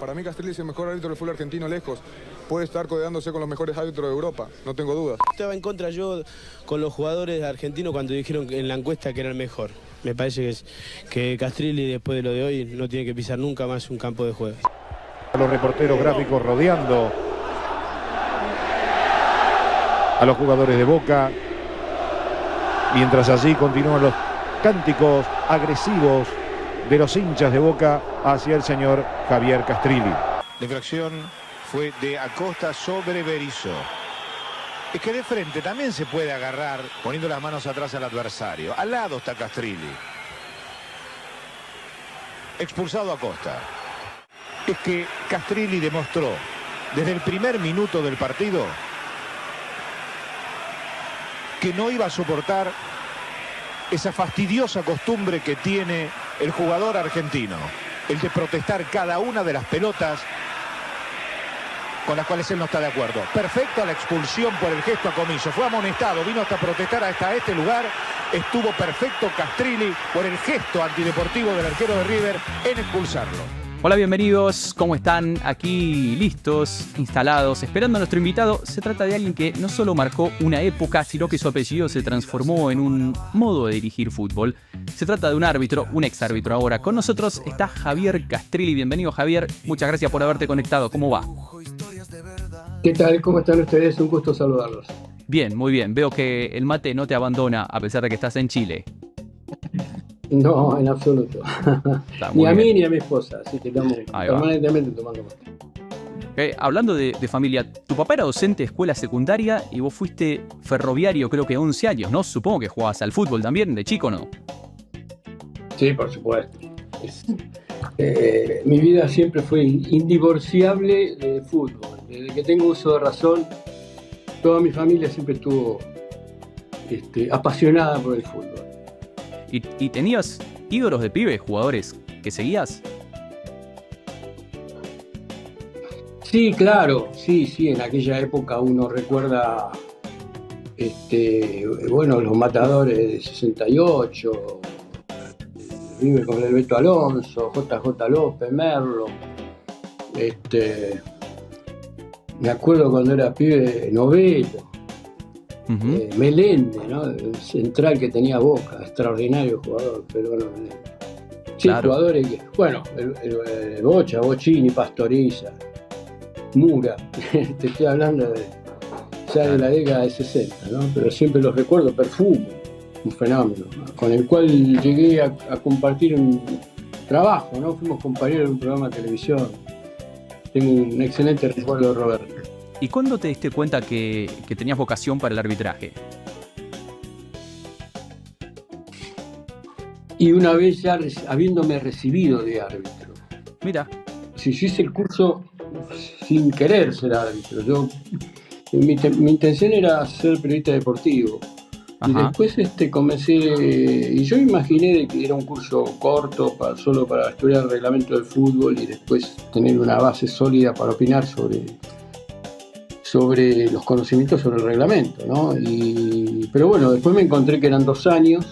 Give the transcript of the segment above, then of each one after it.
Para mí Castrilli es el mejor árbitro del fútbol argentino lejos. Puede estar codeándose con los mejores árbitros de Europa, no tengo dudas. Estaba en contra yo con los jugadores argentinos cuando dijeron en la encuesta que era el mejor. Me parece que Castrilli, después de lo de hoy, no tiene que pisar nunca más un campo de juego. Los reporteros gráficos rodeando a los jugadores de Boca, mientras allí continúan los cánticos agresivos de los hinchas de Boca hacia el señor Javier Castrilli. La infracción fue de Acosta sobre Berizzo. Es que de frente también se puede agarrar poniendo las manos atrás al adversario. Al lado está Castrilli. Expulsado Acosta. Es que Castrilli demostró desde el primer minuto del partido que no iba a soportar esa fastidiosa costumbre que tiene el jugador argentino, el de protestar cada una de las pelotas con las cuales él no está de acuerdo. Perfecta la expulsión por el gesto a Comiso. Fue amonestado, vino hasta protestar hasta este lugar. Estuvo perfecto Castrilli por el gesto antideportivo del arquero de River en expulsarlo. Hola, bienvenidos. ¿Cómo están? Aquí listos, instalados, esperando a nuestro invitado. Se trata de alguien que no solo marcó una época, sino que su apellido se transformó en un modo de dirigir fútbol. Se trata de un árbitro, un exárbitro ahora. Con nosotros está Javier Castrilli. Bienvenido, Javier. Muchas gracias por haberte conectado. ¿Cómo va? ¿Qué tal? ¿Cómo están ustedes? Un gusto saludarlos. Bien, muy bien. Veo que el mate no te abandona a pesar de que estás en Chile. No, en absoluto. Ni a mí ni a mi esposa, así que estamos permanentemente tomando mate. Hablando de familia, tu papá era docente de escuela secundaria y vos fuiste ferroviario creo que 11 años, ¿no? Supongo que jugabas al fútbol también, de chico, ¿no? Sí, por supuesto. Mi vida siempre fue indivorciable de fútbol. Desde que tengo uso de razón, toda mi familia siempre estuvo apasionada por el fútbol. ¿Y tenías ídolos de pibe, jugadores que seguías? Sí, claro, sí, en aquella época uno recuerda, los matadores de 68, River con el Beto Alonso, JJ López, Merlo, me acuerdo cuando era pibe, Novello. Melende, ¿no? El central que tenía Boca, extraordinario jugador, pero bueno, sí, claro. Jugadores que, bueno, el Bocha, Bochini, Pastoriza, Mura, te estoy hablando de la década de 60, ¿no? Pero siempre los recuerdo. Perfumo, un fenómeno, ¿no? Con el cual llegué a compartir un trabajo, ¿no? Fuimos compañeros de un programa de televisión. Tengo un excelente recuerdo de Roberto. ¿Y cuándo te diste cuenta que tenías vocación para el arbitraje? Y una vez ya habiéndome recibido de árbitro. Mira. Si yo hice el curso sin querer ser árbitro. Mi intención era ser periodista deportivo. Ajá. Y después comencé, y yo imaginé de que era un curso corto solo para estudiar el reglamento del fútbol y después tener una base sólida para opinar sobre los conocimientos sobre el reglamento, ¿no? Pero bueno, después me encontré que eran 2 años,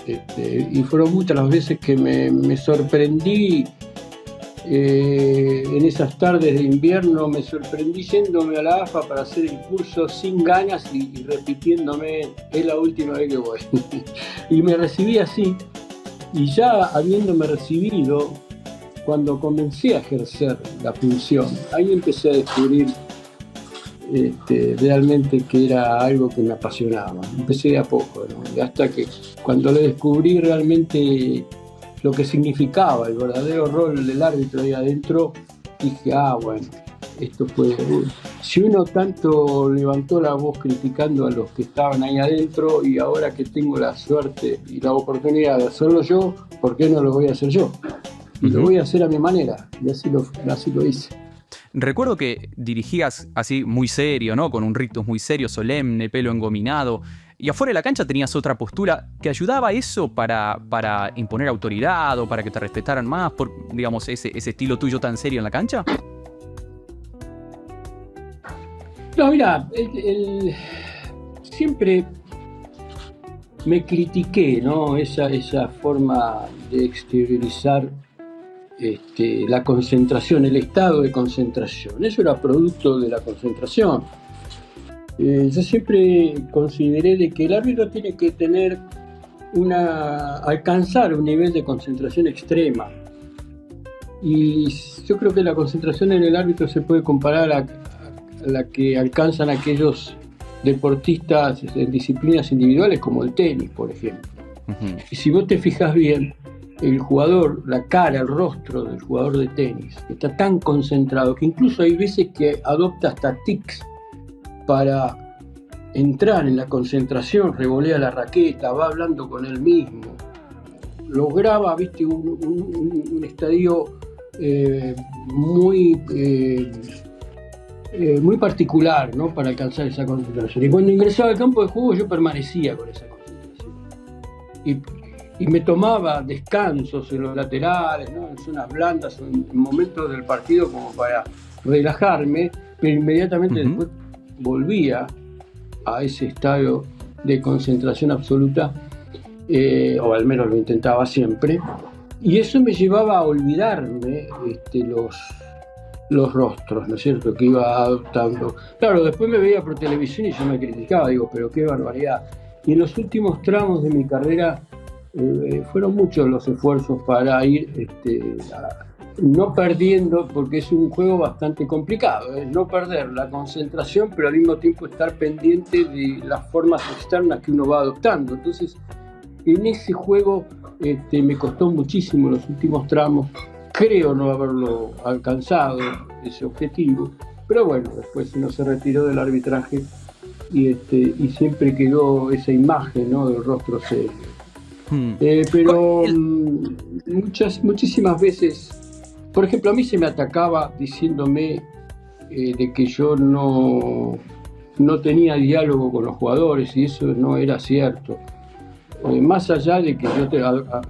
y fueron muchas las veces que me sorprendí, en esas tardes de invierno, me sorprendí yéndome a la AFA para hacer el curso sin ganas y repitiéndome, es la última vez que voy. Y me recibí así, y ya habiéndome recibido, cuando comencé a ejercer la función, ahí empecé a descubrir realmente que era algo que me apasionaba. Empecé de a poco, ¿no? Y hasta que cuando lo descubrí realmente lo que significaba el verdadero rol del árbitro ahí adentro, dije, bueno, esto puede... Si uno tanto levantó la voz criticando a los que estaban ahí adentro y ahora que tengo la suerte y la oportunidad de hacerlo yo, ¿por qué no lo voy a hacer yo? Y lo voy a hacer a mi manera, y así lo hice. Recuerdo que dirigías así muy serio, ¿no? Con un rictus muy serio, solemne, pelo engominado. Y afuera de la cancha tenías otra postura. ¿Te ayudaba eso para imponer autoridad o para que te respetaran más por, digamos, ese estilo tuyo tan serio en la cancha? No, mira, siempre me critiqué, ¿no? Esa forma de exteriorizar la concentración, el estado de concentración. Eso era producto de la concentración. Yo siempre consideré de que el árbitro tiene que tener alcanzar un nivel de concentración extrema. Y yo creo que la concentración en el árbitro se puede comparar a la que alcanzan aquellos deportistas en disciplinas individuales como el tenis, por ejemplo. Uh-huh. Y si vos te fijas bien, el jugador, la cara, el rostro del jugador de tenis está tan concentrado que incluso hay veces que adopta hasta tics para entrar en la concentración, revolea la raqueta, va hablando con él mismo, lo graba, viste, un estadio muy particular, ¿no? Para alcanzar esa concentración. Y cuando ingresaba al campo de juego yo permanecía con esa concentración. Y me tomaba descansos en los laterales, ¿no? En zonas blandas, en momentos del partido como para relajarme, pero inmediatamente después volvía a ese estado de concentración absoluta, o al menos lo intentaba siempre, y eso me llevaba a olvidarme los rostros, ¿no es cierto?, que iba adoptando. Claro, después me veía por televisión y yo me criticaba, digo, pero qué barbaridad. Y en los últimos tramos de mi carrera fueron muchos los esfuerzos para ir no perdiendo, porque es un juego bastante complicado, no perder la concentración, pero al mismo tiempo estar pendiente de las formas externas que uno va adoptando. Entonces, en ese juego me costó muchísimo los últimos tramos. Creo no haberlo alcanzado, ese objetivo, pero bueno, después uno se retiró del arbitraje y siempre quedó esa imagen, ¿no?, del rostro serio. Pero muchísimas veces, por ejemplo, a mí se me atacaba diciéndome de que yo no tenía diálogo con los jugadores, y eso no era cierto. Más allá de que yo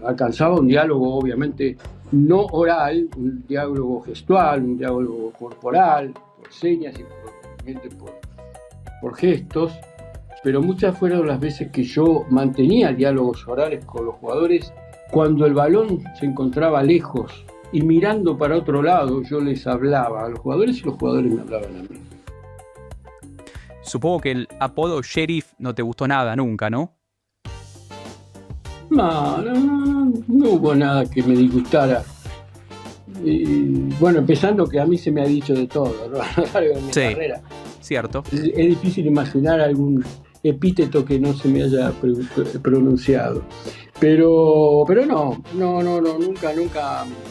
alcanzaba un diálogo, obviamente, no oral, un diálogo gestual, un diálogo corporal, por señas y obviamente por gestos, pero muchas fueron las veces que yo mantenía diálogos orales con los jugadores cuando el balón se encontraba lejos y mirando para otro lado yo les hablaba a los jugadores y los jugadores me hablaban a mí. Supongo que el apodo Sheriff no te gustó nada nunca, ¿no? No hubo nada que me disgustara. Bueno, empezando que a mí se me ha dicho de todo, ¿no? A lo largo de mi carrera. Cierto. Es difícil imaginar algún epíteto que no se me haya pronunciado. Pero no, nunca,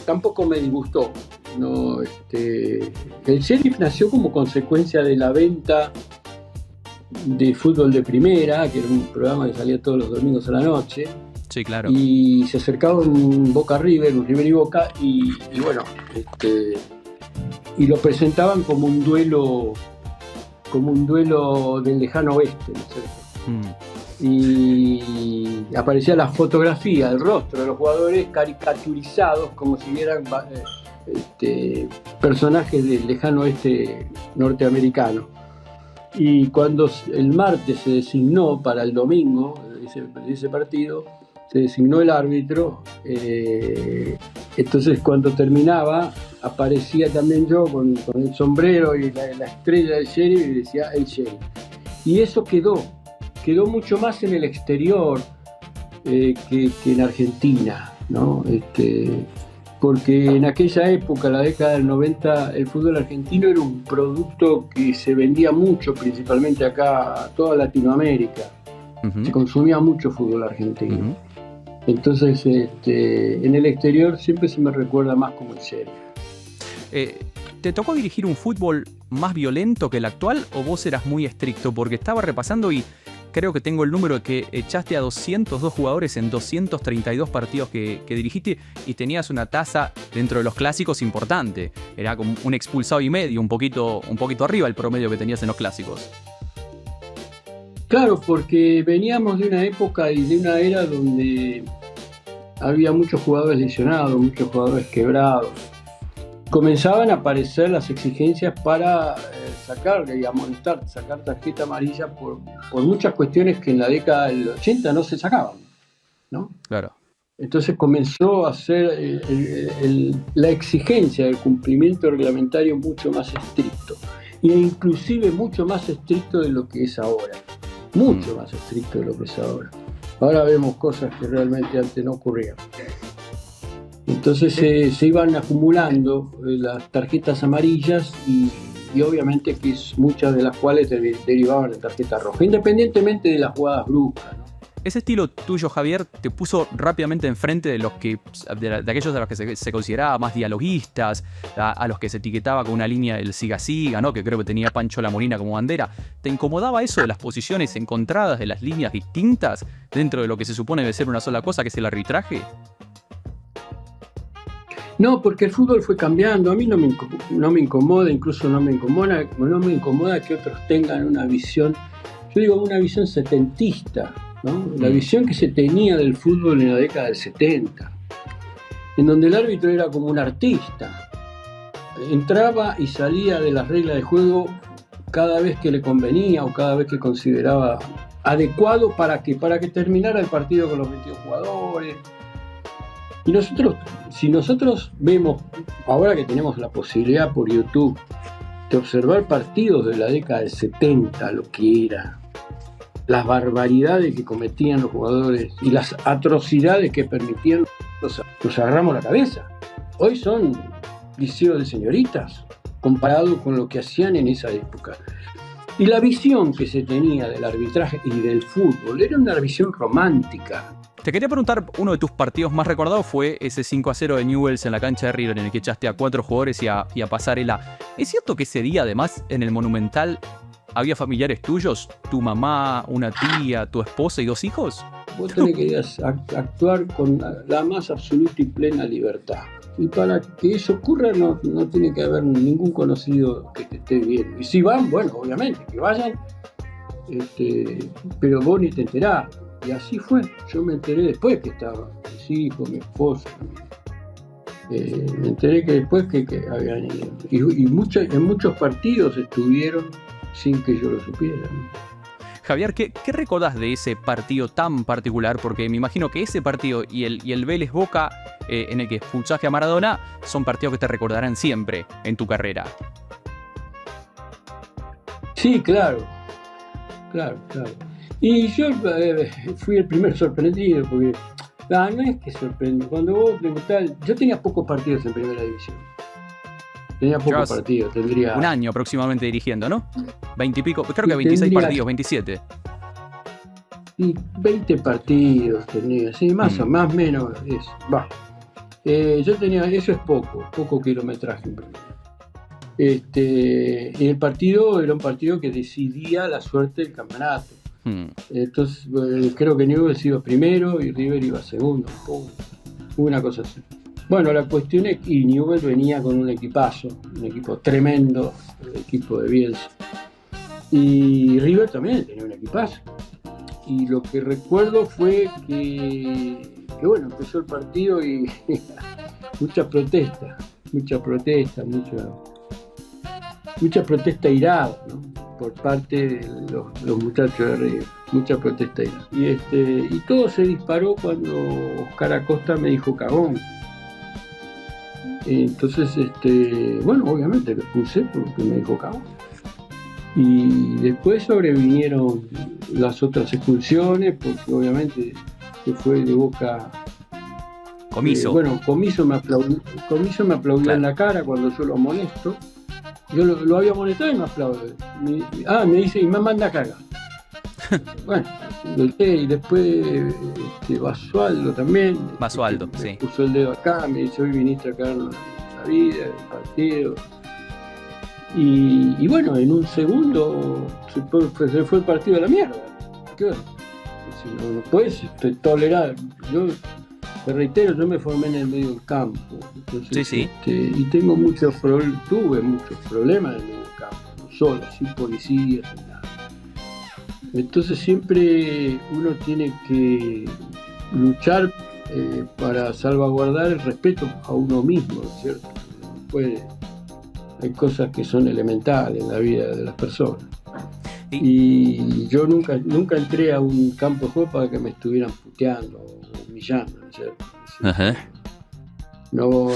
tampoco me disgustó. No, el Sheriff nació como consecuencia de la venta de Fútbol de Primera, que era un programa que salía todos los domingos a la noche. Sí, claro. Y se acercaba un Boca River, un River y Boca, y bueno, y lo presentaban como un duelo del lejano oeste, ¿no es cierto? Y aparecía la fotografía, el rostro de los jugadores caricaturizados como si vieran personajes del lejano oeste norteamericano. Y cuando el martes se designó para el domingo de ese partido, se designó el árbitro, entonces cuando terminaba aparecía también yo con el sombrero y la estrella del Sheriff y decía el Sheriff. Y eso quedó mucho más en el exterior que en Argentina, ¿no? Porque en aquella época, la década del 90, el fútbol argentino era un producto que se vendía mucho, principalmente acá, a toda Latinoamérica. Uh-huh. Se consumía mucho fútbol argentino. Uh-huh. Entonces, en el exterior siempre se me recuerda más como el Sheriff. ¿Te tocó dirigir un fútbol más violento que el actual o vos eras muy estricto? Porque estaba repasando y creo que tengo el número de que echaste a 202 jugadores en 232 partidos que dirigiste y tenías una tasa dentro de los clásicos importante. Era como un expulsado y medio, un poquito arriba el promedio que tenías en los clásicos. Claro, porque veníamos de una época y de una era donde había muchos jugadores lesionados, muchos jugadores quebrados. Comenzaban a aparecer las exigencias para sacar tarjeta amarilla por muchas cuestiones que en la década del 80 no se sacaban, ¿no? Claro. Entonces comenzó a ser la exigencia del cumplimiento reglamentario mucho más estricto, e inclusive mucho más estricto de lo que es ahora, mucho más estricto de lo que es ahora. Ahora vemos cosas que realmente antes no ocurrían. Entonces se iban acumulando las tarjetas amarillas y obviamente que muchas de las cuales derivaban de tarjeta roja, independientemente de las jugadas bruscas, ¿no? Ese estilo tuyo, Javier, te puso rápidamente enfrente de aquellos a los que se consideraba más dialoguistas, a los que se etiquetaba con una línea del siga-siga, ¿no? Que creo que tenía Pancho Lamolina como bandera. ¿Te incomodaba eso de las posiciones encontradas, de las líneas distintas, dentro de lo que se supone debe ser una sola cosa, que es el arbitraje? No, porque el fútbol fue cambiando. A mí no me incomoda, incluso no me incomoda que otros tengan una visión, yo digo una visión setentista, ¿no? La visión que se tenía del fútbol en la década del 70, en donde el árbitro era como un artista, entraba y salía de las reglas de juego cada vez que le convenía o cada vez que consideraba adecuado para que terminara el partido con los 22 jugadores. Y si nosotros vemos, ahora que tenemos la posibilidad por YouTube de observar partidos de la década del 70, lo que era, las barbaridades que cometían los jugadores y las atrocidades que permitían, nos agarramos la cabeza. Hoy son liceos de señoritas comparado con lo que hacían en esa época. Y la visión que se tenía del arbitraje y del fútbol era una visión romántica. Te quería preguntar, uno de tus partidos más recordados fue ese 5-0 de Newell's en la cancha de River, en el que echaste a 4 jugadores y a Pasarela. ¿Es cierto que ese día, además, en el Monumental, había familiares tuyos? ¿Tu mamá, una tía, tu esposa y 2 hijos? Vos tenés que actuar con la más absoluta y plena libertad. Y para que eso ocurra no tiene que haber ningún conocido que te esté viendo. Y si van, bueno, obviamente, que vayan, pero vos ni te enterás. Y así fue. Yo me enteré después que estaban mis hijos, mi esposa. Me enteré que después que habían ido. Y en muchos partidos estuvieron sin que yo lo supiera, ¿no? Javier, ¿qué recordás de ese partido tan particular? Porque me imagino que ese partido y el Vélez Boca, en el que expulsaste a Maradona, son partidos que te recordarán siempre en tu carrera. Sí, claro. Y yo fui el primer sorprendido, porque no es que sorprendí. Cuando vos preguntás, yo tenía pocos partidos en primera división. Tenía pocos partidos, tendría... Un año aproximadamente dirigiendo, ¿no? 20 y pico, creo que 26 partidos, 27. Sí, 20 partidos tenía, sí, más o menos eso. Va. Yo tenía, eso es poco kilometraje en primera. Y el partido era un partido que decidía la suerte del campeonato. Entonces creo que Newell's iba primero y River iba segundo, una cosa así. Bueno, la cuestión es que Newell's venía con un equipazo, un equipo tremendo, el equipo de Bielsa, y River también tenía un equipazo. Y lo que recuerdo fue que bueno, empezó el partido y mucha protesta irada, ¿no? Por parte de los muchachos de River, mucha protesta irada. Y todo se disparó cuando Oscar Acosta me dijo cagón. Entonces, bueno, obviamente lo expulsé porque me dijo cagón. Y después sobrevinieron las otras expulsiones, porque obviamente se fue de Boca. Comiso. Comiso me aplaudió claro. En la cara cuando yo lo amonesto. Yo lo había amonestado y me aplaude. Me dice, y me manda a cagar. Bueno, y después Basualdo también. Basualdo, me sí. Puso el dedo acá, me dice, hoy viniste a cagarnos la vida, el partido. Y bueno, en un segundo se fue el partido a la mierda. ¿Qué bueno? Si no puedes tolerar. Yo te reitero, yo me formé en el medio del campo. Entonces, sí. Y tuve muchos problemas en el medio del campo, no solo, sin policías, sin nada. Entonces siempre uno tiene que luchar para salvaguardar el respeto a uno mismo, ¿cierto? Hay cosas que son elementales en la vida de las personas. Y yo nunca entré a un campo de juego para que me estuvieran puteando o humillando, ¿no es cierto? Ajá. No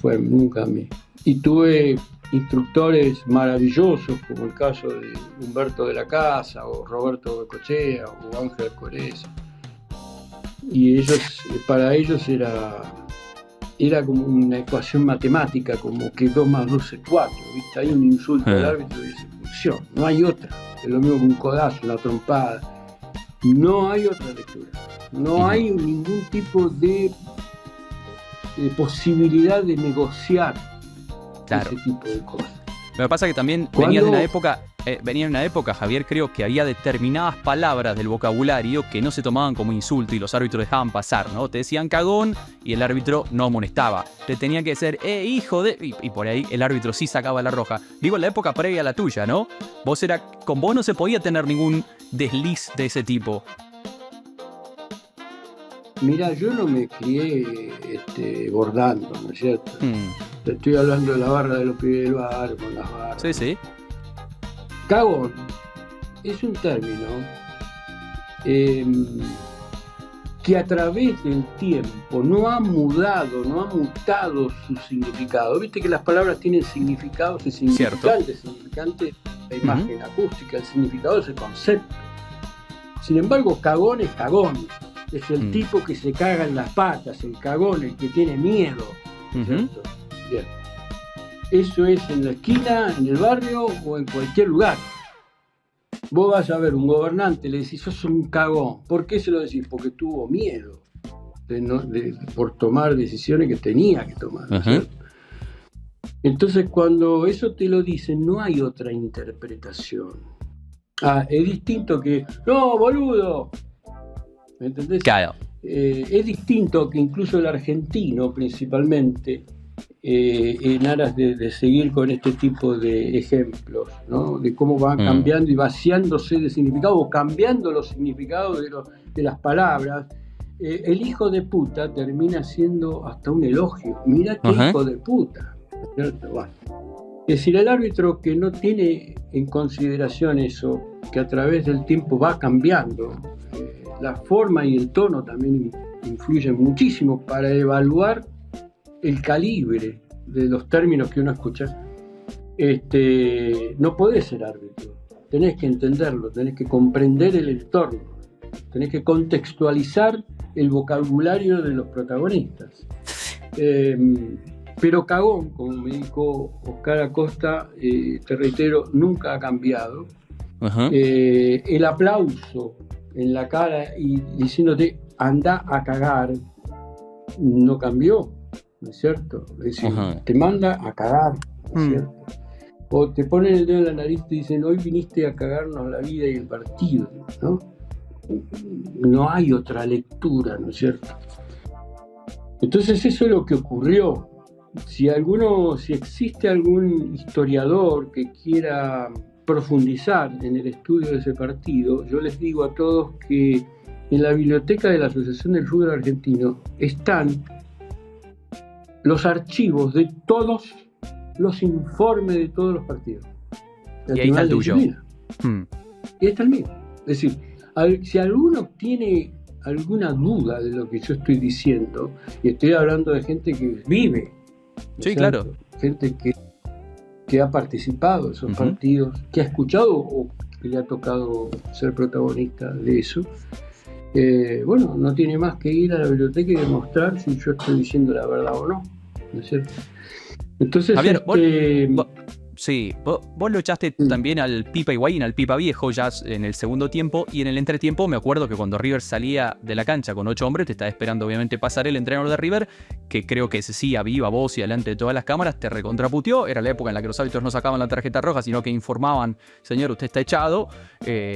fue nunca a mí. Y tuve instructores maravillosos, como el caso de Humberto de la Casa, o Roberto Bengochea, o Ángel Corés. Y ellos, para ellos era como una ecuación matemática, como que 2 más 2 es 4, ¿viste? Hay un insulto al árbitro y dice función, no hay otra. Es lo mismo que un codazo, una trompada. No hay otra lectura. No hay ningún tipo de posibilidad de negociar ese tipo de cosas. Lo que pasa es que también venía en una época, Javier, creo que había determinadas palabras del vocabulario que no se tomaban como insulto y los árbitros dejaban pasar, ¿no? Te decían cagón y el árbitro no amonestaba. Te tenían que decir, hijo de... Y por ahí el árbitro sí sacaba la roja. Digo, en la época previa a la tuya, ¿no? Con vos no se podía tener ningún desliz de ese tipo. Mira, yo no me crié bordando, ¿no es cierto? Te estoy hablando de la barra de los pibes del bar, con las barras. Sí, sí. Cagón es un término que a través del tiempo no ha mutado su significado. Viste que las palabras tienen significados y significantes. Significante la imagen acústica, el significado es el concepto. Sin embargo, cagón es cagón. Es el tipo que se caga en las patas, el cagón, el que tiene miedo. ¿Cierto? Bien. Eso es en la esquina, en el barrio o en cualquier lugar. Vos vas a ver un gobernante, le decís, sos un cagón. ¿Por qué se lo decís? Porque tuvo miedo por tomar decisiones que tenía que tomar. ¿Cierto? Entonces, cuando eso te lo dicen, no hay otra interpretación. Es distinto que, no, boludo. ¿Me entendés? Claro. Es distinto que incluso el argentino, principalmente, en aras de seguir con este tipo de ejemplos, ¿no? De cómo van cambiando y vaciándose de significado o cambiando los significados de las palabras. El hijo de puta termina siendo hasta un elogio. Mira qué hijo de puta. ¿Cierto? Bueno. Es decir, el árbitro que no tiene en consideración eso, que a través del tiempo va cambiando, la forma y el tono también influyen muchísimo para evaluar el calibre de los términos que uno escucha. No podés ser árbitro, tenés que entenderlo, tenés que comprender el entorno, tenés que contextualizar el vocabulario de los protagonistas. Pero cagón, como me dijo Oscar Acosta, te reitero, nunca ha cambiado. El aplauso en la cara y diciéndote anda a cagar no cambió, ¿no es cierto? Es decir, te manda a cagar, ¿no es cierto? O te ponen el dedo en la nariz y te dicen hoy viniste a cagarnos la vida y el partido, ¿no? No hay otra lectura, ¿no es cierto? Entonces eso es lo que ocurrió. Si existe algún historiador que quiera profundizar en el estudio de ese partido, yo les digo a todos que en la biblioteca de la Asociación del Fútbol Argentino están los archivos de todos los informes de todos los partidos. Y ahí está el tuyo. Y ahí está el mío. Es decir, si alguno tiene alguna duda de lo que yo estoy diciendo, y estoy hablando de gente que vive, sí, claro, gente que ha participado de esos partidos, que ha escuchado o que le ha tocado ser protagonista de eso, bueno, no tiene más que ir a la biblioteca y demostrar si yo estoy diciendo la verdad o no, ¿no es cierto? Entonces, Javier, vos lo echaste también al Pipa Higuaín, al Pipa Viejo, ya en el segundo tiempo, y en el entretiempo me acuerdo que cuando River salía de la cancha con 8 hombres, te estaba esperando obviamente pasar el entrenador de River, que creo que ese sí, a viva voz y delante de todas las cámaras, te recontraputeó. Era la época en la que los árbitros no sacaban la tarjeta roja, sino que informaban, señor, usted está echado,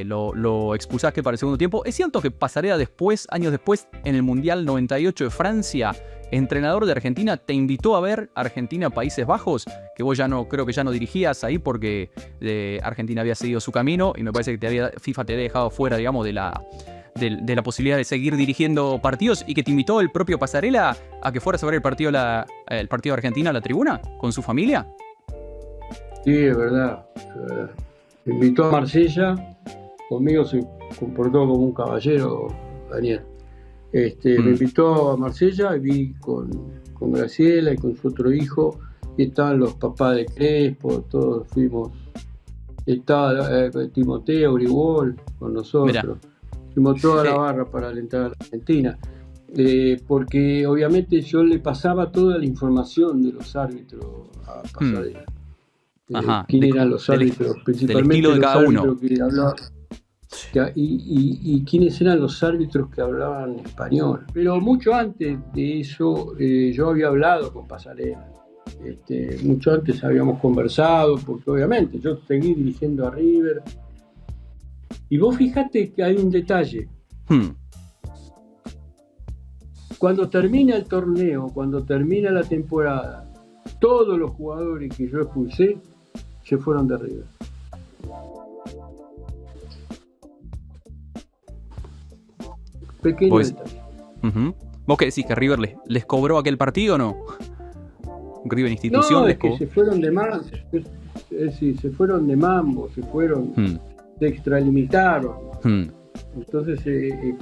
lo expulsaste para el segundo tiempo. Es cierto que Pasarela después, años después, en el Mundial 98 de Francia, entrenador de Argentina, te invitó a ver Argentina-Países Bajos, que vos creo que ya no dirigías ahí porque Argentina había seguido su camino y me parece que FIFA te había dejado fuera, digamos, de la posibilidad de seguir dirigiendo partidos, y que te invitó el propio Pasarela a que fueras a ver el partido de Argentina a la tribuna con su familia. Sí, es verdad. Me invitó a Marsella, conmigo se comportó como un caballero, Daniel. Me invitó a Marsella y vi con Graciela y con su otro hijo, y estaban los papás de Crespo, todos fuimos. Estaba Timoteo, Uribol con nosotros. Mirá. Fuimos toda la barra para alentar a la Argentina. Porque obviamente yo le pasaba toda la información de los árbitros a Pasarela. ¿Quién eran los árbitros? Principalmente del estilo de cada uno. Que hablaban, y quiénes eran los árbitros que hablaban español. Pero mucho antes de eso, yo había hablado con Pasarela. Mucho antes habíamos conversado, porque obviamente yo seguí dirigiendo a River. Y vos fijate que hay un detalle. Cuando termina el torneo, cuando termina la temporada, todos los jugadores que yo expulsé se fueron de River. Pequeño detalle. ¿Vos qué decís? ¿Que River les cobró aquel partido o no? ¿River institución no, les es que se fueron de mambo, se fueron, se extralimitaron. Entonces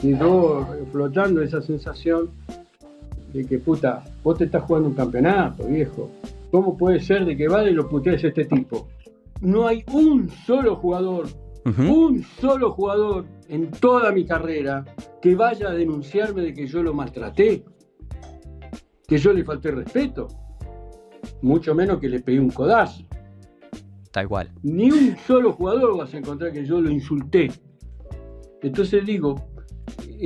quedó flotando esa sensación de que, puta, vos te estás jugando un campeonato, viejo. ¿Cómo puede ser de que vale y lo putees a este tipo? No hay un solo jugador en toda mi carrera que vaya a denunciarme de que yo lo maltraté, que yo le falté respeto, mucho menos que le pegué un codazo. Tal cual. Ni un solo jugador vas a encontrar que yo lo insulté. Entonces digo,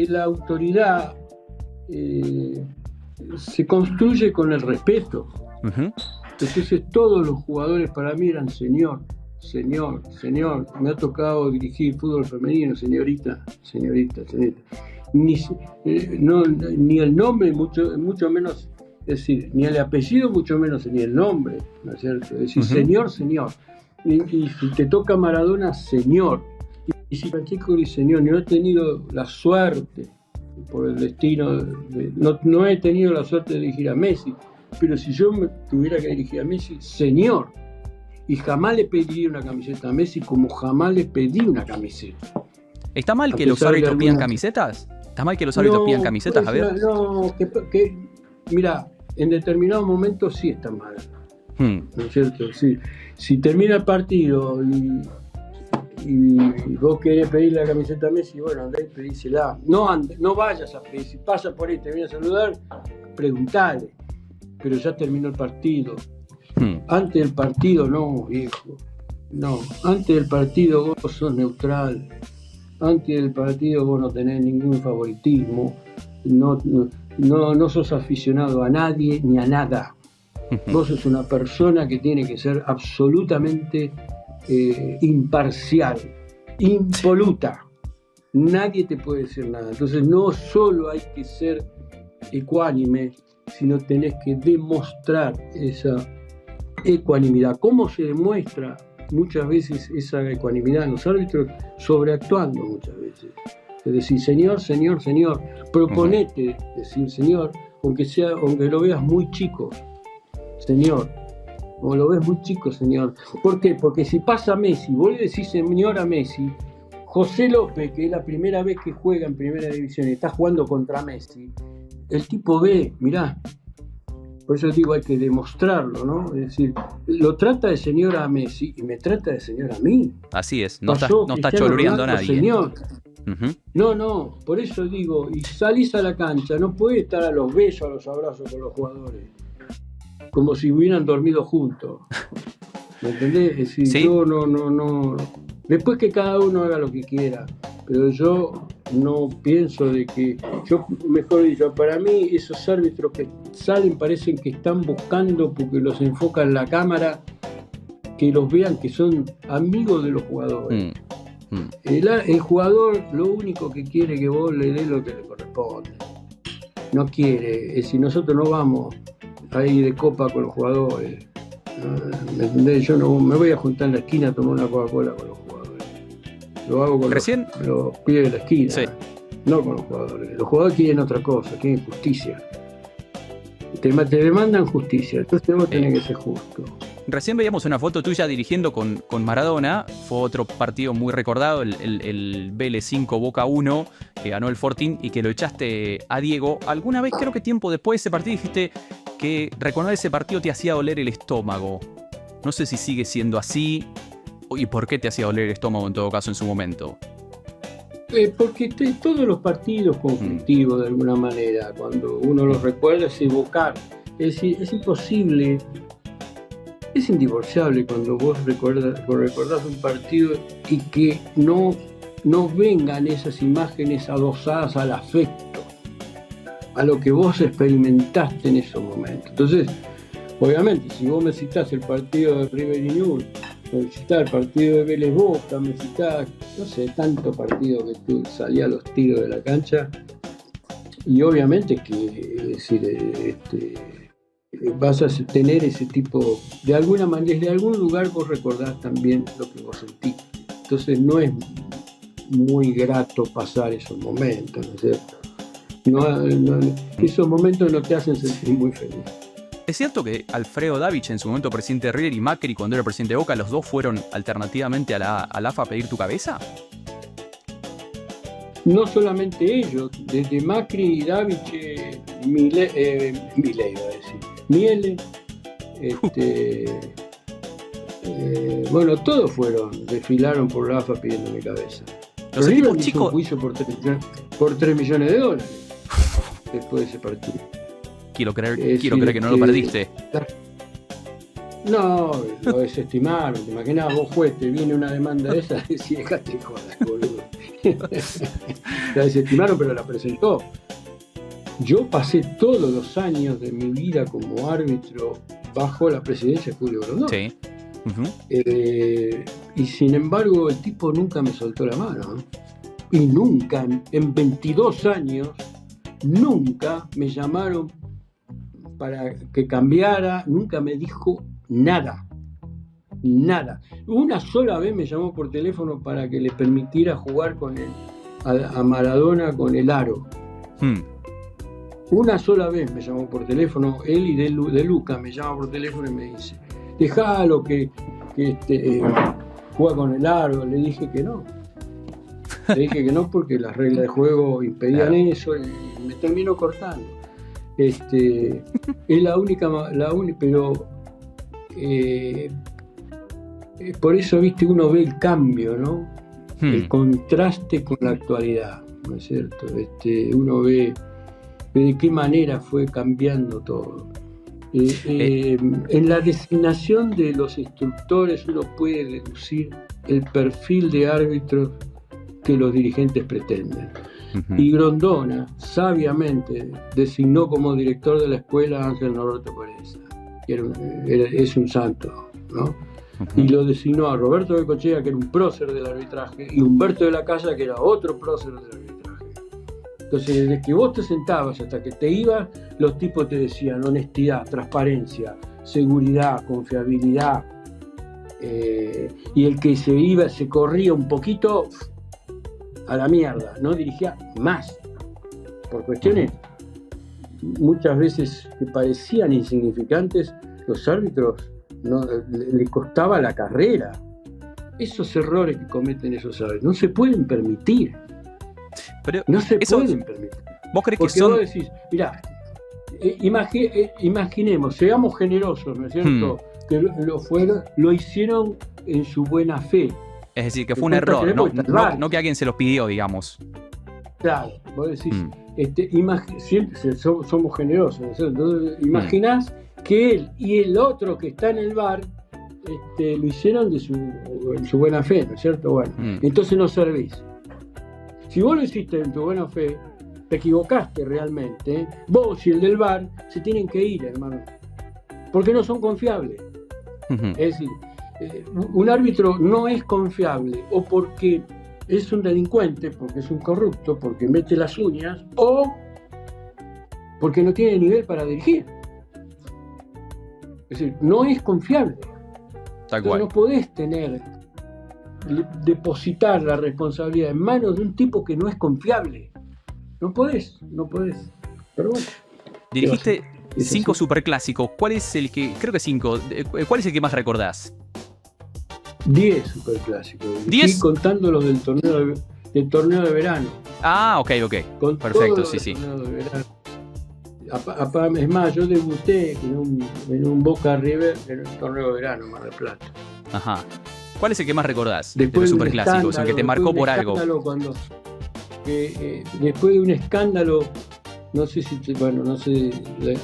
la autoridad se construye con el respeto. Entonces todos los jugadores para mí eran señor. Me ha tocado dirigir fútbol femenino, señorita. Ni el nombre, mucho menos, es decir, ni el apellido, mucho menos ni el nombre, ¿no es cierto? Es decir, señor. Y si te toca Maradona, señor. Y si Francesco Di señor, no he tenido la suerte, por el destino, no he tenido la suerte de dirigir a Messi, pero si yo me tuviera que dirigir a Messi, señor. Y jamás le pediría una camiseta a Messi como jamás le pedí una camiseta. ¿Está mal que los árbitros pidan camisetas? ¿Está mal que los árbitros pidan camisetas, Javier? No, mira, en determinados momentos sí está mal. ¿No es cierto? Sí. Si termina el partido y vos querés pedir la camiseta a Messi, bueno, andá y pedísela. No vayas a pedir, si pasa por ahí, te viene a saludar, preguntale. Pero ya terminó el partido. Antes del partido no, viejo. No, antes del partido vos sos neutral. Antes del partido vos no tenés ningún favoritismo. No sos aficionado a nadie ni a nada. Vos sos una persona que tiene que ser absolutamente imparcial, impoluta. Nadie te puede decir nada. Entonces no solo hay que ser ecuánime, sino tenés que demostrar esa ecuanimidad. ¿Cómo se demuestra muchas veces esa ecuanimidad en los árbitros? Sobreactuando muchas veces. Es decir, señor. Proponete decir señor, aunque lo veas muy chico. Señor, como lo ves muy chico, señor. ¿Por qué? Porque si pasa Messi, vos le decís señor a Messi, José López, que es la primera vez que juega en primera división y está jugando contra Messi, el tipo ve, mirá, por eso digo, hay que demostrarlo, ¿no? Es decir, lo trata de señor a Messi y me trata de señor a mí. Así es, no está cholureando a nadie. Señor. No, por eso digo, y salís a la cancha, no puedes estar a los besos, a los abrazos con los jugadores, como si hubieran dormido juntos. ¿Me entendés? Es decir, ¿sí? Yo no. Después que cada uno haga lo que quiera, pero yo no pienso de que, mejor dicho, para mí esos árbitros que salen parecen que están buscando, porque los enfocan la cámara, que los vean que son amigos de los jugadores. El jugador lo único que quiere es que vos le des lo que le corresponde. No quiere, es decir, nosotros no vamos ahí de copa con los jugadores. ¿Me entendés? Yo no me voy a juntar en la esquina a tomar una Coca-Cola con los jugadores. Lo hago con los pibes de la esquina, sí. No con los jugadores. Los jugadores quieren otra cosa, quieren justicia. Te demandan justicia, entonces vos tenés que ser justo. Recién veíamos una foto tuya dirigiendo con Maradona. Fue otro partido muy recordado, el Vélez 5 Boca 1, que ganó el Fortín y que lo echaste a Diego. Alguna vez, creo que tiempo después de ese partido, dijiste que recordar ese partido te hacía doler el estómago. No sé si sigue siendo así y por qué te hacía doler el estómago en todo caso en su momento. Porque todos los partidos conflictivos, de alguna manera, cuando uno los recuerda, es evocar. Es decir, es imposible, es indivorciable cuando vos recordás un partido y que no vengan esas imágenes adosadas al afecto, a lo que vos experimentaste en esos momentos. Entonces, obviamente, si vos me citás el partido de River y Newell's, me citás el partido de Vélez Boca, me citás, no sé, tanto partido que tú salías a los tiros de la cancha, y obviamente que, es decir, vas a tener ese tipo, de alguna manera, desde algún lugar vos recordás también lo que vos sentiste. Entonces no es muy grato pasar esos momentos, ¿no es cierto? Esos momentos no te hacen sentir muy feliz. ¿Es cierto que Alfredo Davich, en su momento presidente de River, y Macri, cuando era presidente de Boca, los dos fueron alternativamente a la AFA a pedir tu cabeza? No solamente ellos, desde Macri y Davich, Miele, bueno, todos desfilaron por la AFA pidiendo mi cabeza. Los equipos chicos. Un juicio por $3 millones después de ese partido. Quiero creer que no lo perdiste. No, lo desestimaron. ¿Te imaginas? Vos juez, te viene una demanda de esa y si dejaste de joder, boludo. La desestimaron, pero la presentó. Yo pasé todos los años de mi vida como árbitro bajo la presidencia de Julio Grondona. Sí. Y sin embargo, el tipo nunca me soltó la mano. Y nunca, en 22 años, nunca me llamaron para que cambiara, nunca me dijo nada. Una sola vez me llamó por teléfono para que le permitiera jugar a Maradona con el aro. Una sola vez me llamó por teléfono, él y de Luca me llama por teléfono y me dice, dejalo que juega con el aro. Le dije que no. Porque las reglas de juego impedían eso y me terminó cortando. Es la única, pero por eso, viste, uno ve el cambio, ¿no? El contraste con la actualidad, ¿no es cierto? Uno ve de qué manera fue cambiando todo. En la designación de los instructores uno puede deducir el perfil de árbitros que los dirigentes pretenden. Y Grondona sabiamente designó como director de la escuela a Ángel Norberto Pereza, que es un santo, ¿no? Y lo designó a Roberto Bengochea, que era un prócer del arbitraje, y Humberto de la Casa, que era otro prócer del arbitraje. Entonces, desde que vos te sentabas hasta que te ibas, los tipos te decían honestidad, transparencia, seguridad, confiabilidad. Y el que se iba, se corría un poquito, a la mierda, no dirigía más. Por cuestiones muchas veces que parecían insignificantes, los árbitros le costaba la carrera. Esos errores que cometen esos árbitros no se pueden permitir. Pero pueden permitir. ¿Vos crees porque que son...? Vos decís, mirá, imaginemos, seamos generosos, ¿no es cierto? Que lo hicieron en su buena fe. Es decir, que fue un error, no que alguien se los pidió, digamos. Claro, vos decís, siempre somos generosos, ¿no es cierto? Entonces, imaginás que él y el otro que está en el bar lo hicieron en su buena fe, ¿no es cierto? Bueno, entonces no servís. Si vos lo hiciste en tu buena fe, te equivocaste realmente, vos y el del bar se tienen que ir, hermano, porque no son confiables. Es decir, un árbitro no es confiable o porque es un delincuente, porque es un corrupto, porque mete las uñas, o porque no tiene nivel para dirigir. Es decir, no es confiable. Tal cual. No podés depositar la responsabilidad en manos de un tipo que no es confiable. No podés. Pero bueno. ¿Es 5 así? superclásicos. ¿Cuál es el que, creo que 5, cuál es el que más recordás? 10 superclásicos. 10. Sí, contando los del torneo de verano. Ah, ok. Con Perfecto, todos sí, los sí. torneos de verano. Es más, yo debuté en un Boca River en el torneo de verano, Mar del Plata. Ajá. ¿Cuál es el que más recordás de los Después de un superclásicos? El que te marcó por algo. Después de un escándalo, no sé no sé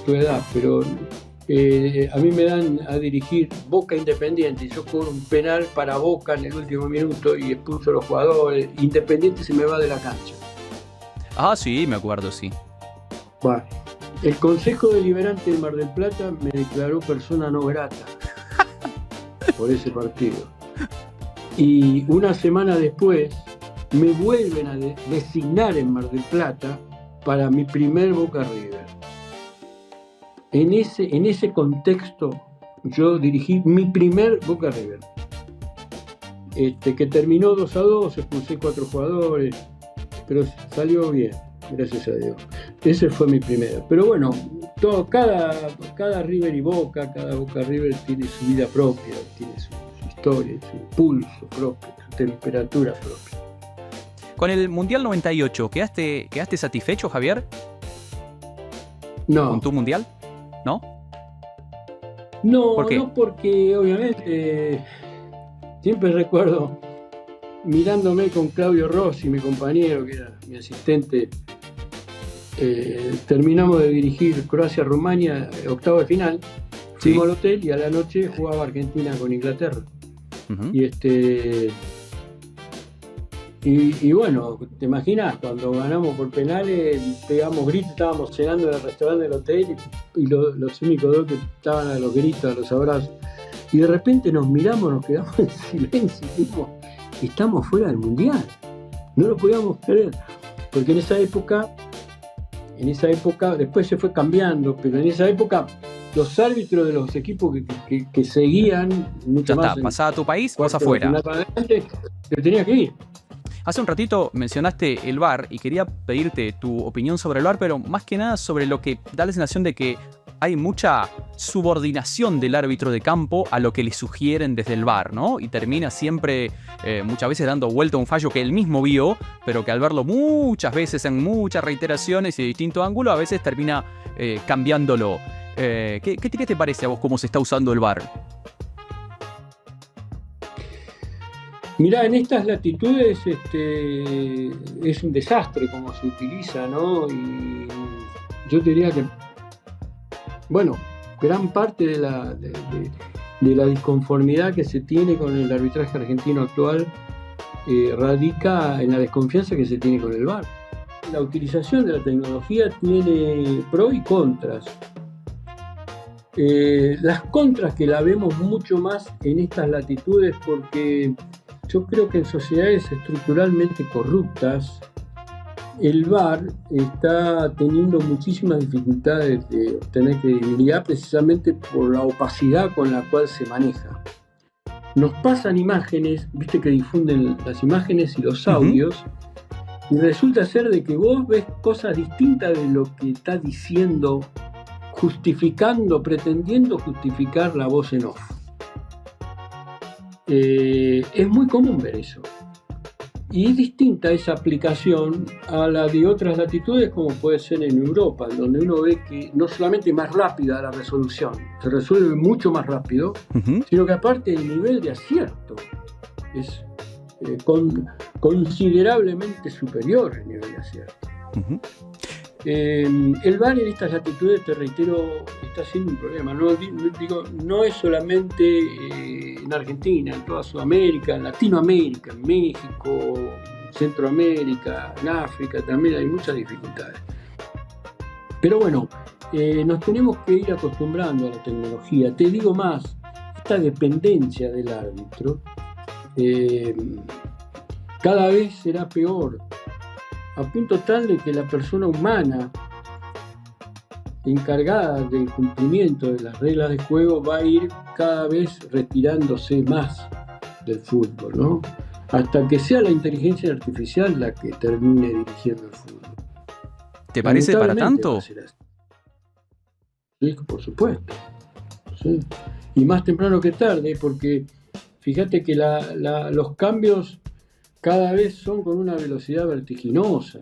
tu edad, pero a mí me dan a dirigir Boca Independiente y yo cobro un penal para Boca en el último minuto y expulso a los jugadores. Independiente se me va de la cancha. Ah, sí, me acuerdo, sí. Bueno, el Consejo Deliberante de Mar del Plata me declaró persona no grata por ese partido. Y una semana después me vuelven a designar en Mar del Plata para mi primer Boca River. En ese contexto yo dirigí mi primer Boca River, que terminó 2-2, expulsé 4 jugadores, pero salió bien, gracias a Dios. Ese fue mi primero. Pero bueno, cada River y Boca, cada Boca River tiene su vida propia, tiene su historia, su pulso propio, su temperatura propia. Con el Mundial 98, ¿quedaste satisfecho, Javier? No. ¿Con tu Mundial? ¿No? No, ¿Por qué? no, porque obviamente siempre recuerdo mirándome con Claudio Rossi, mi compañero, que era mi asistente. Terminamos de dirigir Croacia-Rumania, octavo de final. Fuimos al hotel y a la noche jugaba Argentina con Inglaterra. Uh-huh. Y bueno, te imaginas, cuando ganamos por penales, pegamos gritos, estábamos cenando en el restaurante del hotel y los únicos dos que estaban a los gritos, a los abrazos. Y de repente nos miramos, nos quedamos en silencio y dijimos, estamos fuera del Mundial. No lo podíamos creer, porque en esa época, después se fue cambiando, pero en esa época los árbitros de los equipos que seguían mucho Ya más. está, pasaba a tu país, vos cuarto de afuera. final para adelante, te tenía que ir. Hace un ratito mencionaste el VAR y quería pedirte tu opinión sobre el VAR, pero más que nada sobre lo que da la sensación de que hay mucha subordinación del árbitro de campo a lo que le sugieren desde el VAR, ¿no? Y termina siempre, muchas veces, dando vuelta a un fallo que él mismo vio, pero que al verlo muchas veces en muchas reiteraciones y de distinto ángulo, a veces termina cambiándolo. ¿Qué te parece a vos cómo se está usando el VAR? Mirá, en estas latitudes es un desastre como se utiliza, ¿no? Y yo diría que, bueno, gran parte de la disconformidad que se tiene con el arbitraje argentino actual radica en la desconfianza que se tiene con el VAR. La utilización de la tecnología tiene pros y contras. Las contras que la vemos mucho más en estas latitudes porque yo creo que en sociedades estructuralmente corruptas el VAR está teniendo muchísimas dificultades de obtener credibilidad precisamente por la opacidad con la cual se maneja. Nos pasan imágenes, viste que difunden las imágenes y los audios, y resulta ser de que vos ves cosas distintas de lo que está diciendo, pretendiendo justificar la voz en off. Es muy común ver eso. Y es distinta esa aplicación a la de otras latitudes, como puede ser en Europa, donde uno ve que no solamente es más rápida la resolución, se resuelve mucho más rápido, sino que aparte el nivel de acierto es considerablemente superior el nivel de acierto. El VAR en estas latitudes, te reitero, está siendo un problema. No es solamente en Argentina, en toda Sudamérica, en Latinoamérica, en México, Centroamérica, en África también hay muchas dificultades. Pero bueno, nos tenemos que ir acostumbrando a la tecnología. Te digo más, esta dependencia del árbitro cada vez será peor, a punto tal de que la persona humana encargada del cumplimiento de las reglas de juego va a ir cada vez retirándose más del fútbol, ¿no? Hasta que sea la inteligencia artificial la que termine dirigiendo el fútbol. ¿Te parece para tanto? Sí, por supuesto. Sí. Y más temprano que tarde, porque fíjate que los cambios cada vez son con una velocidad vertiginosa.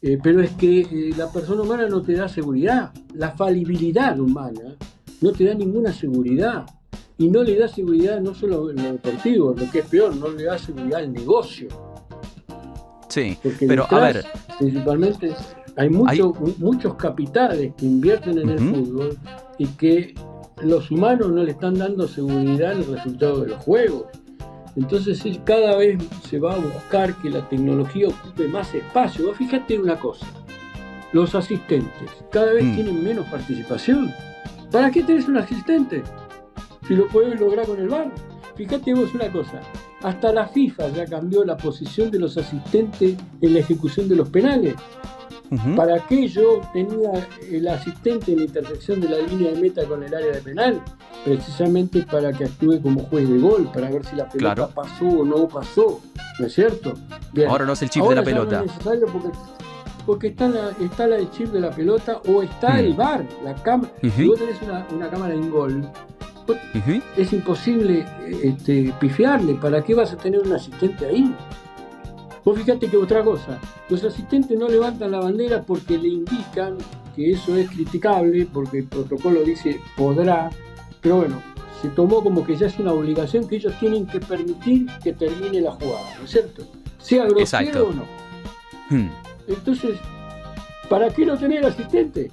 Pero es que la persona humana no te da seguridad. La falibilidad humana no te da ninguna seguridad. Y no le da seguridad no solo en lo deportivo, lo que es peor, no le da seguridad al negocio. Sí, porque pero detrás, a ver, principalmente hay muchos capitales que invierten en el fútbol y que los humanos no le están dando seguridad en el resultado de los juegos. Entonces cada vez se va a buscar que la tecnología ocupe más espacio. Vos fíjate una cosa, los asistentes cada vez tienen menos participación. ¿Para qué tenés un asistente? Si lo podés lograr con el VAR. Fíjate vos una cosa, hasta la FIFA ya cambió la posición de los asistentes en la ejecución de los penales. ¿Para qué yo tenía el asistente en la intersección de la línea de meta con el área de penal? Precisamente para que actúe como juez de gol, para ver si la pelota pasó o no pasó, ¿no es cierto? Bien. Ahora no es el chip de la pelota. No es necesario porque está el chip de la pelota o está el VAR, la cámara. Si vos tenés una cámara en gol, es imposible pifiarle. ¿Para qué vas a tener un asistente ahí? Vos fíjate que otra cosa, los asistentes no levantan la bandera porque le indican que eso es criticable, porque el protocolo dice podrá, pero bueno, se tomó como que ya es una obligación que ellos tienen que permitir que termine la jugada, ¿no es cierto? Sea grosero o no. Entonces, ¿para qué no tener asistente?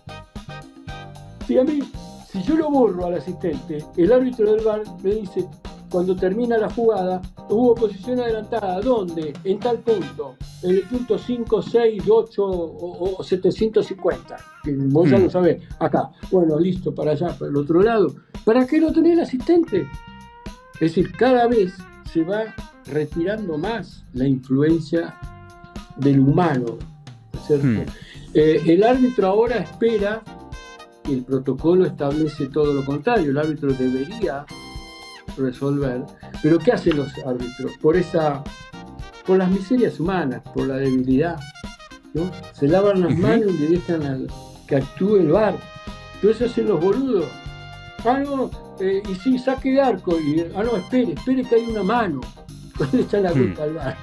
Si yo lo borro al asistente, el árbitro del VAR me dice, cuando termina la jugada, hubo posición adelantada, ¿dónde? En tal punto, en el punto 5, 6, 8 o 750, que vos ya lo sabés, acá, bueno, listo, para allá, para el otro lado. ¿Para qué no tener el asistente? Es decir, cada vez se va retirando más la influencia del humano, ¿cierto? El árbitro ahora espera, y el protocolo establece todo lo contrario, el árbitro debería resolver, pero ¿qué hacen los árbitros? Por las miserias humanas, por la debilidad, ¿no? Se lavan las manos y le dejan que actúe el VAR. Entonces hacen los boludos. Y sí, saque de arco, no, espere que hay una mano. Le echan la culpa al VAR.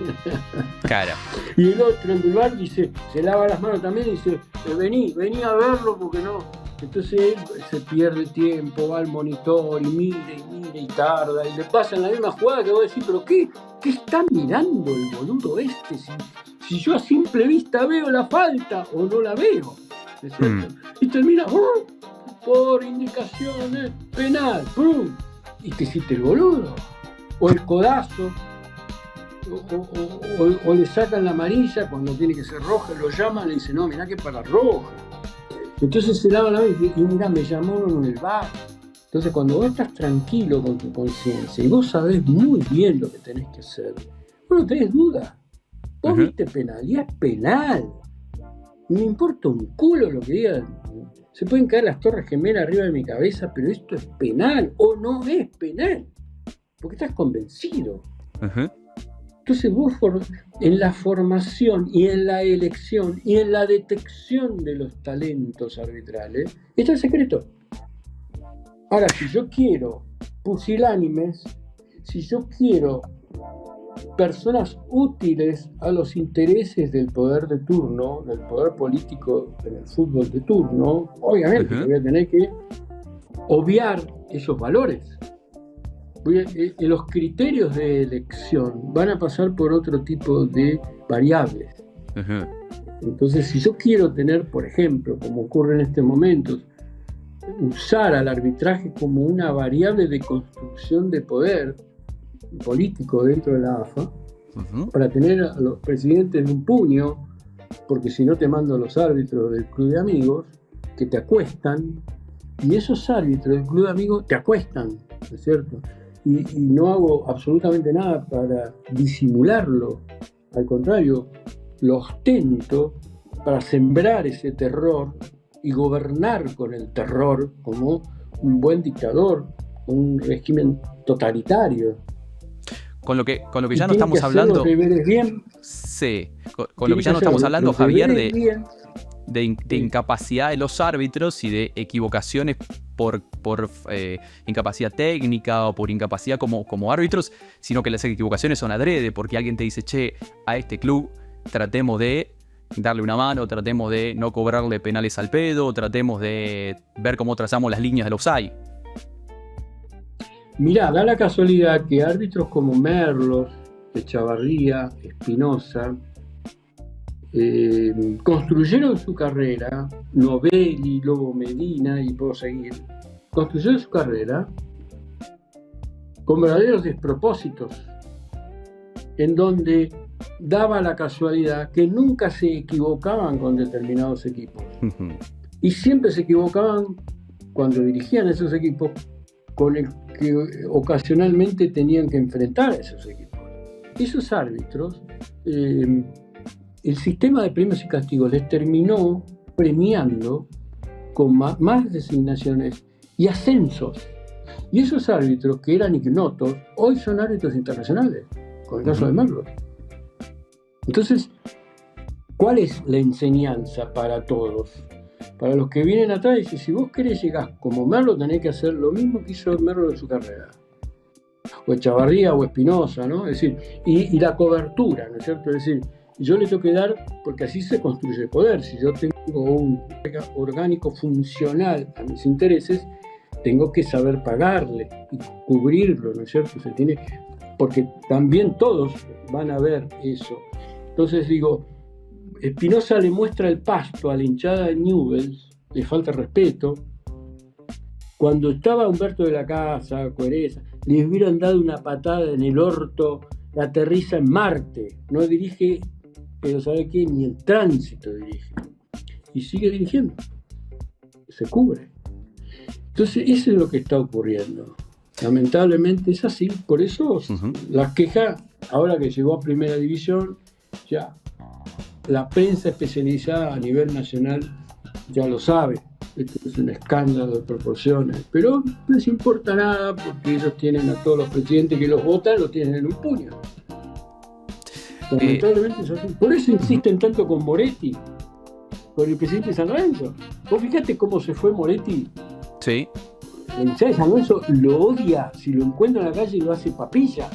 Claro. Y el otro, el del VAR, dice, se lava las manos también y dice, vení a verlo porque no. Entonces él se pierde tiempo, va al monitor y mire y tarda, y le pasan la misma jugada que vos decís, pero ¿qué está mirando el boludo este? Si yo a simple vista veo la falta o no la veo, ¿es cierto? Y termina por indicaciones penal, y te hiciste el boludo, o el codazo, o le sacan la amarilla cuando tiene que ser roja, lo llaman y le dicen, no, mirá que para roja. Entonces se lava la mano y mirá, me llamaron en el VAR. Entonces cuando vos estás tranquilo con tu conciencia y vos sabés muy bien lo que tenés que hacer, vos no tenés duda. Vos viste penal y es penal. Me importa un culo lo que digan. Se pueden caer las torres gemelas arriba de mi cabeza, pero esto es penal o no es penal. Porque estás convencido. Entonces vos en la formación y en la elección y en la detección de los talentos arbitrales está el secreto. Ahora, si yo quiero pusilánimes, si yo quiero personas útiles a los intereses del poder de turno, del poder político en el fútbol de turno, obviamente voy a tener que obviar esos valores. Los criterios de elección van a pasar por otro tipo de variables. Entonces, si yo quiero tener, por ejemplo, como ocurre en este momento, usar al arbitraje como una variable de construcción de poder político dentro de la AFA, para tener a los presidentes de un puño, porque si no te mando a los árbitros del club de amigos, que te acuestan, y esos árbitros del club de amigos te acuestan, ¿no es cierto? Y no hago absolutamente nada para disimularlo, al contrario, lo ostento para sembrar ese terror y gobernar con el terror como un buen dictador, un régimen totalitario. Con lo que ya no estamos hablando. Bien, sí, con lo que ya no estamos hablando, Javier, de incapacidad de los árbitros y de equivocaciones por incapacidad técnica o por incapacidad como árbitros, sino que las equivocaciones son adrede, porque alguien te dice, che, a este club tratemos de darle una mano, tratemos de no cobrarle penales al pedo, tratemos de ver cómo trazamos las líneas del offside. Mirá, da la casualidad que árbitros como Merlos, Echavarría, Espinosa, construyeron su carrera, Novelli, Lobo Medina, y puedo seguir, construyeron su carrera con verdaderos despropósitos, en donde daba la casualidad que nunca se equivocaban con determinados equipos. Y siempre se equivocaban cuando dirigían esos equipos con el que ocasionalmente tenían que enfrentar a esos equipos. Esos árbitros, el sistema de premios y castigos les terminó premiando con más designaciones y ascensos. Y esos árbitros que eran ignotos, hoy son árbitros internacionales, con el caso de Merlos. Entonces, ¿cuál es la enseñanza para todos? Para los que vienen atrás, dice, si vos querés llegar como Merlos, tenés que hacer lo mismo que hizo Merlos en su carrera. O Echavarría o Espinosa, ¿no? Es decir, y la cobertura, ¿no es cierto? Es decir, yo le tengo que dar, porque así se construye el poder. Si yo tengo un orgánico funcional a mis intereses, tengo que saber pagarle y cubrirlo, ¿no es cierto? Se tiene, porque también todos van a ver eso. Entonces digo, Espinosa le muestra el pasto a la hinchada de Newell's, le falta respeto. Cuando estaba Humberto de la Casa, Cuereza, le hubieran dado una patada en el orto, aterriza en Marte, no dirige, pero ¿sabe qué? Ni el tránsito dirige. Y sigue dirigiendo, se cubre. Entonces eso es lo que está ocurriendo. Lamentablemente es así, por eso las quejas, ahora que llegó a Primera División, ya la prensa especializada a nivel nacional ya lo sabe. Esto es un escándalo de proporciones, pero no les importa nada porque ellos tienen a todos los presidentes que los votan, lo tienen en un puño. Lamentablemente es así. Por eso insisten tanto con Moretti, con el presidente de San Lorenzo. Vos fíjate cómo se fue Moretti. Sí. El hinchada de San Lorenzo lo odia, si lo encuentra en la calle lo hace papilla.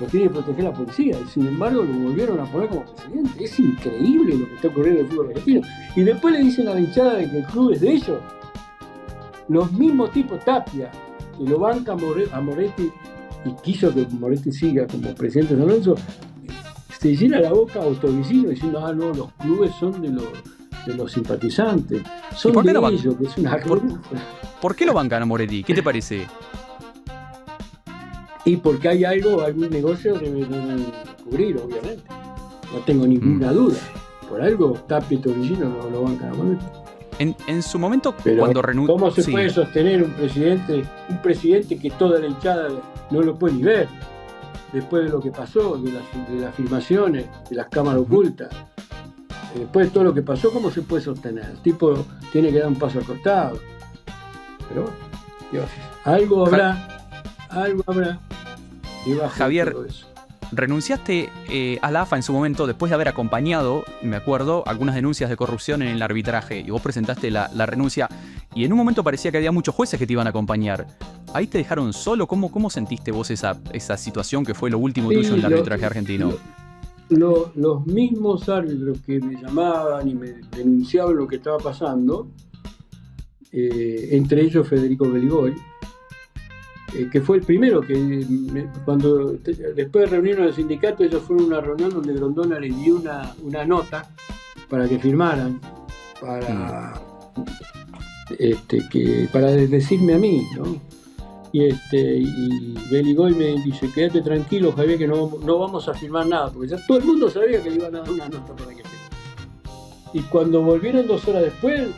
Lo tiene que proteger la policía, y sin embargo lo volvieron a poner como presidente. Es increíble lo que está ocurriendo en el fútbol argentino. Y después le dicen a la hinchada de que el club es de ellos. Los mismos tipos, Tapia, que lo banca a Moretti y quiso que Moretti siga como presidente de San Lorenzo, se llena la boca autodiciendo diciendo, no, los clubes son de los simpatizantes, son de ellos, que es una ¿Por qué lo bancan a Moretti? ¿Qué te parece? Y porque hay algún negocio que deben cubrir, obviamente. No tengo ninguna duda. Por algo, Tapia y Torricino no lo bancan a Moretti. En su momento, pero cuando renunció... ¿Cómo se puede sostener un presidente que toda la hinchada no lo puede ni ver? Después de lo que pasó, de las filmaciones, de las cámaras ocultas. Después de todo lo que pasó, ¿cómo se puede sostener? El tipo tiene que dar un paso al costado. Pero bueno, algo habrá. Javier, renunciaste a la AFA en su momento después de haber acompañado, me acuerdo, algunas denuncias de corrupción en el arbitraje, y vos presentaste la renuncia, y en un momento parecía que había muchos jueces que te iban a acompañar. ¿Ahí te dejaron solo? ¿Cómo sentiste vos esa situación que fue lo último tuyo en el arbitraje argentino? Los mismos árbitros que me llamaban y me denunciaban lo que estaba pasando, entre ellos Federico Beligoy, que fue el primero que después de reunirnos en el sindicato, ellos fueron a una reunión donde Grondona les dio una nota para que firmaran, para decirme a mí, ¿no? Y Beligoy me dice, quédate tranquilo, Javier, que no vamos a firmar nada, porque ya todo el mundo sabía que le iban a dar una nota para que firme. Y cuando volvieron 2 horas después,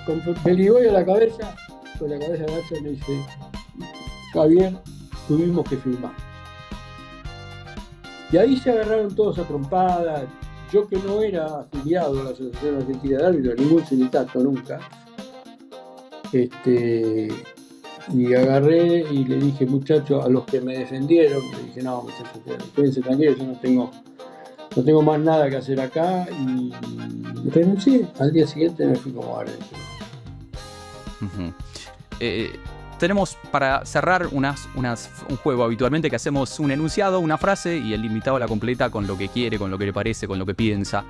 con Beligoy a la cabeza, con la cabeza gacha, me dice, Javier, tuvimos que firmar. Y ahí se agarraron todos a trompadas. Yo, que no era afiliado a la Asociación Argentina de Árbitros, ningún sindicato nunca, y agarré y le dije, muchachos, a los que me defendieron, le dije, no, muchachos, quédense tranquilos, yo no tengo más nada que hacer acá, y renuncié. Al día siguiente me fui como árbitro. Tenemos para cerrar un juego habitualmente que hacemos un enunciado, una frase, y el invitado la completa con lo que quiere, con lo que le parece, con lo que piensa.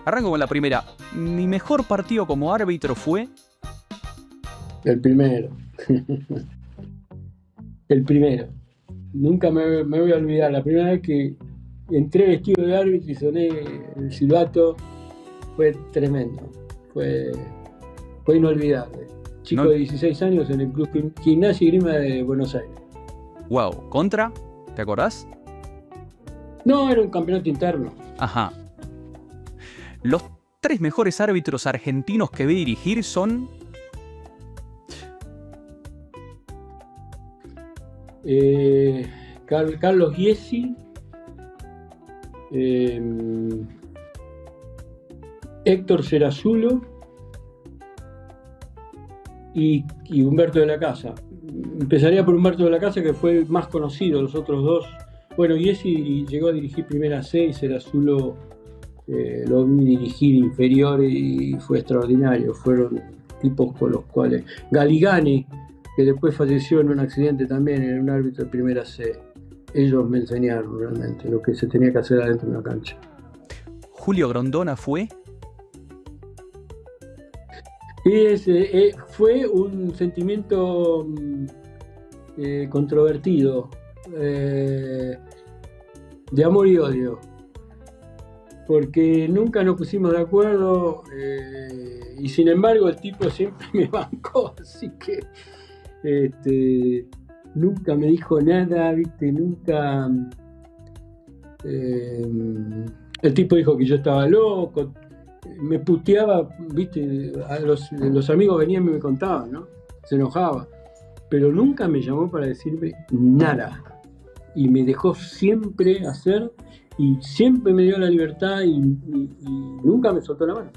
Arranco con la primera. Mi mejor partido como árbitro fue... El primero. El primero. Nunca me voy a olvidar. La primera vez que entré vestido de árbitro y soné el silbato fue tremendo. Fue inolvidable. Chico de 16 años en el Club Gimnasia y Grima de Buenos Aires. Wow. ¿Contra? ¿Te acordás? No, era un campeonato interno. Ajá. Los 3 mejores árbitros argentinos que vi dirigir son... Carlos Giesi, Héctor Serazulo y Humberto de la Casa. Empezaría por Humberto de la Casa, que fue el más conocido. Los otros dos, bueno, Giesi llegó a dirigir Primera C y Serazulo lo vi dirigir inferior y fue extraordinario. Fueron tipos con los cuales... Galigani, que después falleció en un accidente también, en un árbitro de Primera C. Ellos me enseñaron realmente lo que se tenía que hacer adentro de una cancha. Julio Grondona fue... fue un sentimiento controvertido, de amor y odio, porque nunca nos pusimos de acuerdo, y sin embargo el tipo siempre me bancó, así que nunca me dijo nada, ¿viste? Nunca. El tipo dijo que yo estaba loco, me puteaba, ¿viste? Los amigos venían y me contaban, ¿no? Se enojaba, pero nunca me llamó para decirme nada, y me dejó siempre hacer, y siempre me dio la libertad, y nunca me soltó la mano.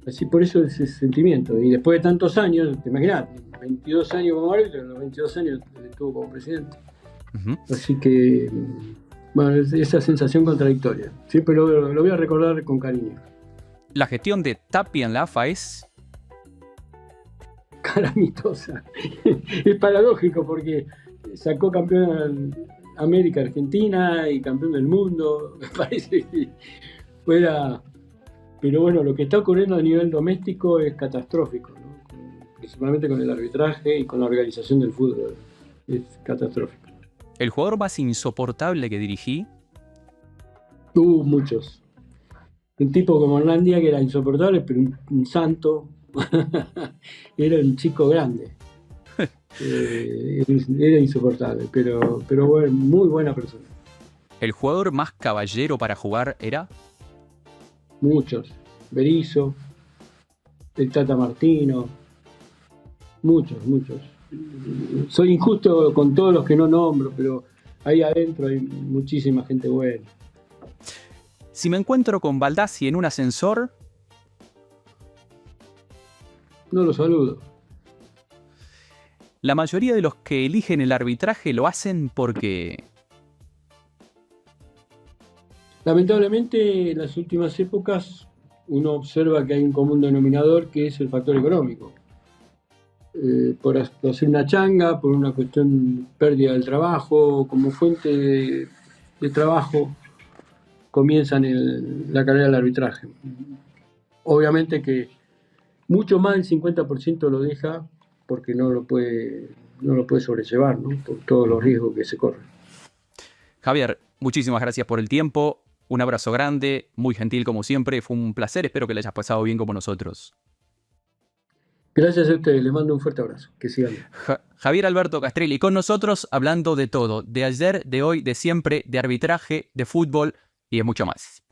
Así, por eso ese sentimiento. Y después de tantos años, te imaginás, 22 años como árbitro, en los 22 años estuvo como presidente. Uh-huh. Así que, bueno, esa sensación contradictoria. Siempre lo voy a recordar con cariño. La gestión de Tapia en la AFA es... calamitosa. Es paradójico porque sacó campeón América Argentina y campeón del mundo. Me parece que fuera... Pero bueno, lo que está ocurriendo a nivel doméstico es catastrófico, ¿no? Principalmente con el arbitraje y con la organización del fútbol. Es catastrófico. ¿El jugador más insoportable que dirigí? Hubo muchos. Un tipo como Hernandía, que era insoportable, pero un santo. Era un chico grande. Era insoportable, pero bueno, muy buena persona. ¿El jugador más caballero para jugar era? Muchos. Berizzo, el Tata Martino, muchos. Soy injusto con todos los que no nombro, pero ahí adentro hay muchísima gente buena. Si me encuentro con Baldassi en un ascensor... no lo saludo. La mayoría de los que eligen el arbitraje lo hacen porque... Lamentablemente, en las últimas épocas uno observa que hay un común denominador que es el factor económico. Por hacer una changa, por una cuestión pérdida del trabajo, como fuente de trabajo, comienzan la carrera del arbitraje. Obviamente que mucho más del 50% lo deja porque no lo puede sobrellevar, ¿no? Por todos los riesgos que se corren. Javier, muchísimas gracias por el tiempo. Un abrazo grande, muy gentil como siempre. Fue un placer, espero que le hayas pasado bien como nosotros. Gracias a ustedes, les mando un fuerte abrazo. Que sigan. Javier Alberto Castrelli con nosotros hablando de todo, de ayer, de hoy, de siempre, de arbitraje, de fútbol y de mucho más.